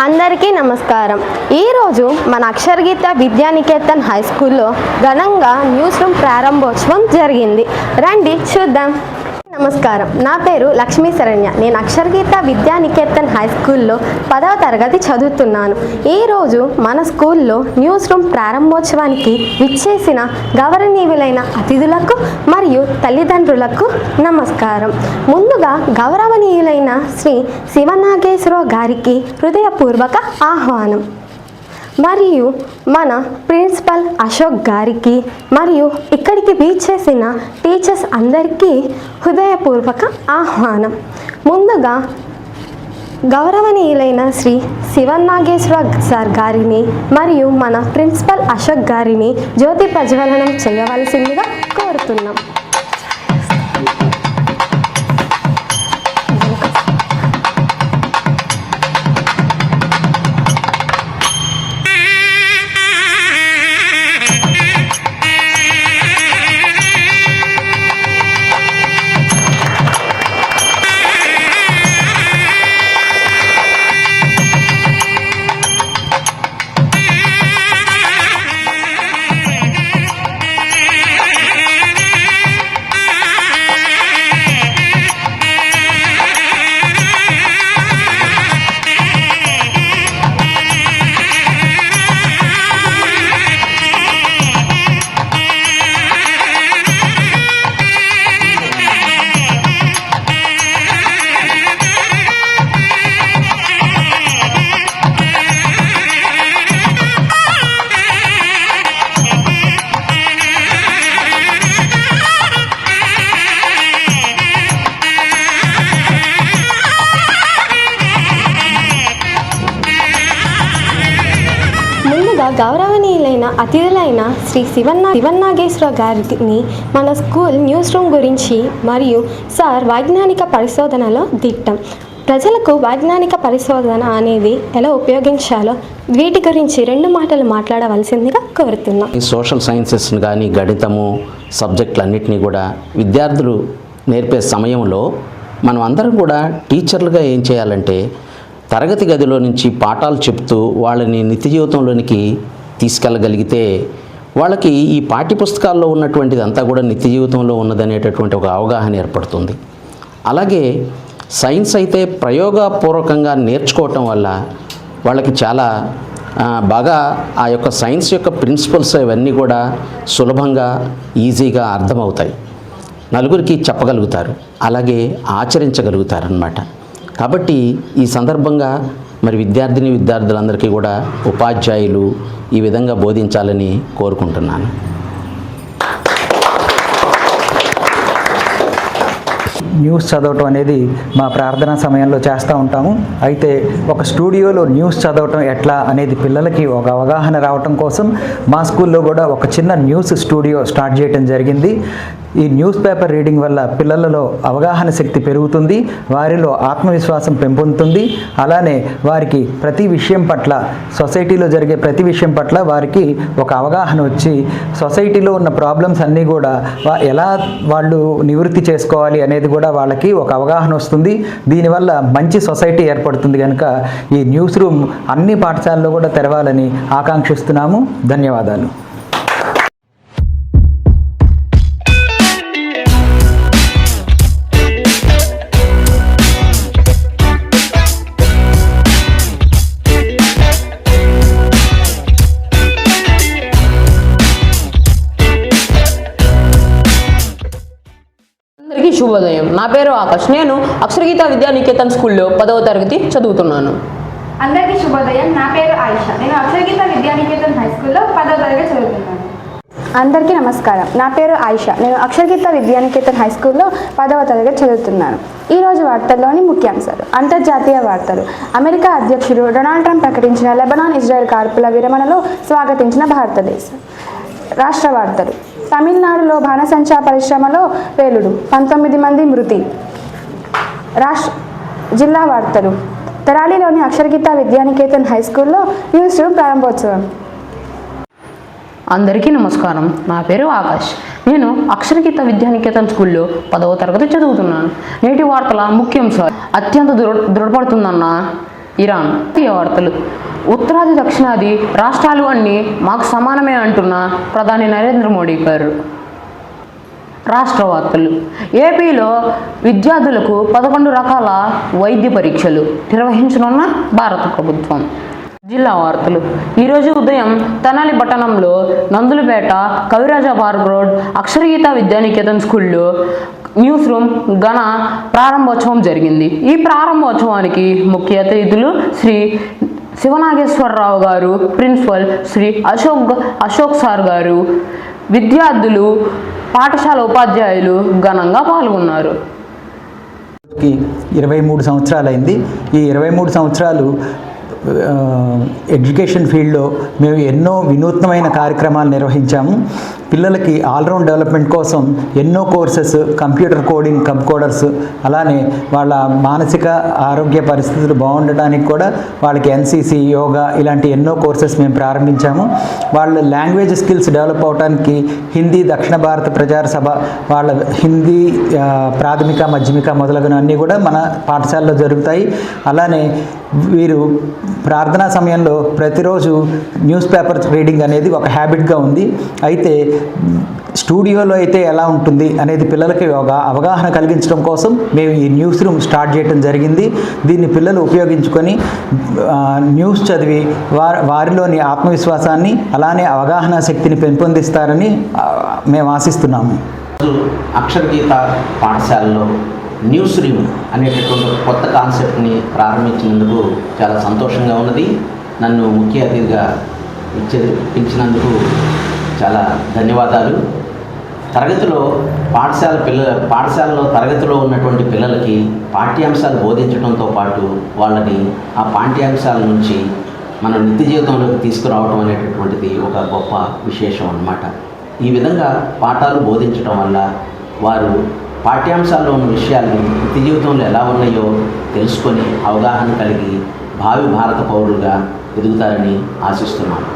అందరికీ నమస్కారం. ఈరోజు మన అక్షరగీత విద్యానికేతన్ హై స్కూల్లో ఘనంగా న్యూస్ రూమ్ ప్రారంభోత్సవం జరిగింది. రండి చూద్దాం. నమస్కారం, నా పేరు లక్ష్మీ శరణ్య. నేను అక్షరగీత విద్యానికేతన్ హై స్కూల్లో 10వ తరగతి చదువుతున్నాను. ఈరోజు మన స్కూల్లో న్యూస్ రూమ్ ప్రారంభోత్సవానికి విచ్చేసిన గౌరవనీయులైన అతిథులకు మరియు తల్లిదండ్రులకు నమస్కారం. ముందుగా గౌరవనీయులైన శ్రీ శివనాగేశ్వరరావు గారికి హృదయపూర్వక ఆహ్వానం, మరియు మన ప్రిన్సిపల్ అశోక్ గారికి మరియు ఇక్కడికి విచ్చేసిన టీచర్స్ అందరికీ హృదయపూర్వక ఆహ్వానం. ముందుగా గౌరవనీయులైన శ్రీ శివనాగేశ్వర సార్ గారిని మరియు మన ప్రిన్సిపల్ అశోక్ గారిని జ్యోతి ప్రజ్వలనం చేయవలసిందిగా కోరుతున్నాం. గౌరవనీయులైన అతిథులైన శ్రీ శివనాగేశ్వర గారిని మన స్కూల్ న్యూస్ రూమ్ గురించి మరియు సార్ వైజ్ఞానిక పరిశోధనలో దిట్టం. ప్రజలకు వైజ్ఞానిక పరిశోధన అనేది ఎలా ఉపయోగించాలో వీటి గురించి 2 మాటలు మాట్లాడవలసిందిగా కోరుతున్నాం. ఈ సోషల్ సైన్సెస్ కానీ గణితము సబ్జెక్టులన్నింటినీ కూడా విద్యార్థులు నేర్పే సమయంలో మనం అందరం కూడా టీచర్లుగా ఏం చేయాలంటే తరగతి గదిలో నుంచి పాఠాలు చెప్తూ వాళ్ళని నిత్య జీవితంలోనికి తీసుకెళ్ళగలిగితే వాళ్ళకి ఈ పాఠ్యపుస్తకాల్లో ఉన్నటువంటిది అంతా కూడా నిత్య జీవితంలో ఉన్నదనేటటువంటి ఒక అవగాహన ఏర్పడుతుంది. అలాగే సైన్స్ అయితే ప్రయోగపూర్వకంగా నేర్చుకోవటం వల్ల వాళ్ళకి చాలా బాగా ఆ యొక్క సైన్స్ యొక్క ప్రిన్సిపల్స్ ఇవన్నీ కూడా సులభంగా ఈజీగా అర్థమవుతాయి, నలుగురికి చెప్పగలుగుతారు, అలాగే ఆచరించగలుగుతారన్నమాట. కాబట్టి ఈ సందర్భంగా మరి విద్యార్థులందరికీ కూడా ఉపాధ్యాయులు ఈ విధంగా బోధించాలని కోరుకుంటున్నాను. న్యూస్ చదవటం అనేది మా ప్రార్థనా సమయంలో చేస్తూ ఉంటాము. అయితే ఒక స్టూడియోలో న్యూస్ చదవటం ఎట్లా అనేది పిల్లలకి ఒక అవగాహన రావటం కోసం మా స్కూల్లో కూడా ఒక చిన్న న్యూస్ స్టూడియో స్టార్ట్ చేయడం జరిగింది. ఈ న్యూస్ పేపర్ రీడింగ్ వల్ల పిల్లలలో అవగాహన శక్తి పెరుగుతుంది, వారిలో ఆత్మవిశ్వాసం పెంపొందుతుంది. అలానే వారికి ప్రతి విషయం పట్ల, సొసైటీలో జరిగే ప్రతి విషయం పట్ల వారికి ఒక అవగాహన వచ్చి సొసైటీలో ఉన్న ప్రాబ్లమ్స్ అన్నీ కూడా ఎలా వాళ్ళు నివృత్తి చేసుకోవాలి అనేది కూడా వాళ్ళకి ఒక అవగాహన వస్తుంది. దీనివల్ల మంచి సొసైటీ ఏర్పడుతుంది. కనుక ఈ న్యూస్ రూమ్ అన్ని పాఠశాలల్లో కూడా తెరవాలని ఆకాంక్షిస్తున్నాము. ధన్యవాదాలు. అందరికీ శుభోదయం. నా పేరు ఆకాష్. నేను అక్షరగీత విద్యానికేతన్ స్కూల్లో 10వ తరగతి చదువుతున్నాను. అందరికీ శుభోదయం. నా పేరు ఆయిషా. నేను అక్షరగీత విద్యానికేతన్ హై స్కూల్లో 10వ తరగతి చదువుతున్నాను. అందరికీ నమస్కారం. నా పేరు ఆయిషా. నేను అక్షరగీత విద్యానికేతన్ హై స్కూల్లో 10వ తరగతి చదువుతున్నాను. ఈరోజు వార్తల్లోని ముఖ్యాంశాలు. అంతర్జాతీయ వార్తలు. అమెరికా అధ్యక్షుడు డొనాల్డ్ ట్రంప్ ప్రకటించిన లెబనాన్ ఇజ్రాయెల్ కాల్పుల విరమణలో స్వాగతించిన భారతదేశం. రాష్ట్ర వార్తలు. తమిళనాడులో బాణసంచా పరిశ్రమలో పేలుడు, 19 మంది మృతి. జిల్లా వార్తలు. తెరాలిలోని అక్షరగీత విద్యానికేతన్ హై స్కూల్లో న్యూస్ రూమ్ ప్రారంభోత్సవం. అందరికీ నమస్కారం. నా పేరు ఆకాష్. నేను అక్షరగీత విద్యానికేతన్ స్కూల్లో 10వ తరగతి చదువుతున్నాను. నేటి వార్తల ముఖ్యాంశాలు. అత్యంత దృఢపడుతుందన్న ఇరాన్. ఈ వార్తలు. ఉత్తరాది దక్షిణాది రాష్ట్రాలు అన్నీ మాకు సమానమే అంటున్న ప్రధాని నరేంద్ర మోడీ గారు. రాష్ట్ర వార్తలు. ఏపీలో విద్యార్థులకు 11 రకాల వైద్య పరీక్షలు నిర్వహించనున్న భారత ప్రభుత్వం. జిల్లా వార్తలు. ఈరోజు ఉదయం తెనాలి పట్టణంలో నందులపేట కవిరాజా పార్క్ రోడ్ అక్షరగీత విద్యానికేతన్ స్కూల్లో న్యూస్ రూమ్ ఘన ప్రారంభోత్సవం జరిగింది. ఈ ప్రారంభోత్సవానికి ముఖ్య అతిథులు శ్రీ శివనాగేశ్వరరావు గారు, ప్రిన్సిపల్ శ్రీ అశోక్ సార్ గారు, విద్యార్థులు, పాఠశాల ఉపాధ్యాయులు ఘనంగా పాల్గొన్నారు. 23 సంవత్సరాలైంది. ఈ 23 సంవత్సరాలు ఎడ్యుకేషన్ ఫీల్డ్లో మేము ఎన్నో వినూత్నమైన కార్యక్రమాలు నిర్వహించాము. పిల్లలకి ఆల్రౌండ్ డెవలప్మెంట్ కోసం ఎన్నో కోర్సెస్, కంప్యూటర్ కోడింగ్, కంకోడర్స్, అలానే వాళ్ళ మానసిక ఆరోగ్య పరిస్థితులు బాగుండటానికి కూడా వాళ్ళకి ఎన్సీసీ, యోగా ఇలాంటి ఎన్నో కోర్సెస్ మేము ప్రారంభించాము. వాళ్ళ లాంగ్వేజ్ స్కిల్స్ డెవలప్ అవడానికి హిందీ, దక్షిణ భారత ప్రచార సభ వాళ్ళ హిందీ ప్రాథమిక, మధ్యమిక మొదలగునవన్నీ కూడా మన పాఠశాలలో జరుగుతాయి. అలానే వీరు ప్రార్థనా సమయంలో ప్రతిరోజు న్యూస్ పేపర్ రీడింగ్ అనేది ఒక హ్యాబిట్గా ఉంది. అయితే స్టూడియోలో అయితే ఎలా ఉంటుంది అనేది పిల్లలకి ఒక అవగాహన కలిగించడం కోసం మేము ఈ న్యూస్ రూమ్ స్టార్ట్ చేయడం జరిగింది. దీన్ని పిల్లలు ఉపయోగించుకొని న్యూస్ చదివి వారిలోని ఆత్మవిశ్వాసాన్ని అలానే అవగాహన శక్తిని పెంపొందిస్తారని మేము ఆశిస్తున్నాము. అక్షరగీత పాఠశాలలో న్యూస్ రూమ్ అనేటటువంటి కొత్త కాన్సెప్ట్ని ప్రారంభించినందుకు చాలా సంతోషంగా ఉన్నది. నన్ను ముఖ్య అతిథిగా పిలిచినందుకు చాలా ధన్యవాదాలు. పాఠశాలలో తరగతిలో ఉన్నటువంటి పిల్లలకి పాఠ్యాంశాలు బోధించడంతో పాటు వాళ్ళని ఆ పాఠ్యాంశాల నుంచి మన నిత్య జీవితంలోకి తీసుకురావడం అనేటటువంటిది ఒక గొప్ప విశేషం అన్నమాట. ఈ విధంగా పాఠాలు బోధించడం వల్ల వారు పాఠ్యాంశాల్లో ఉన్న విషయాలు నిత్య జీవితంలో ఎలా ఉన్నాయో తెలుసుకొని అవగాహన కలిగి భావి భారత పౌరులుగా ఎదుగుతారని ఆశిస్తున్నాను.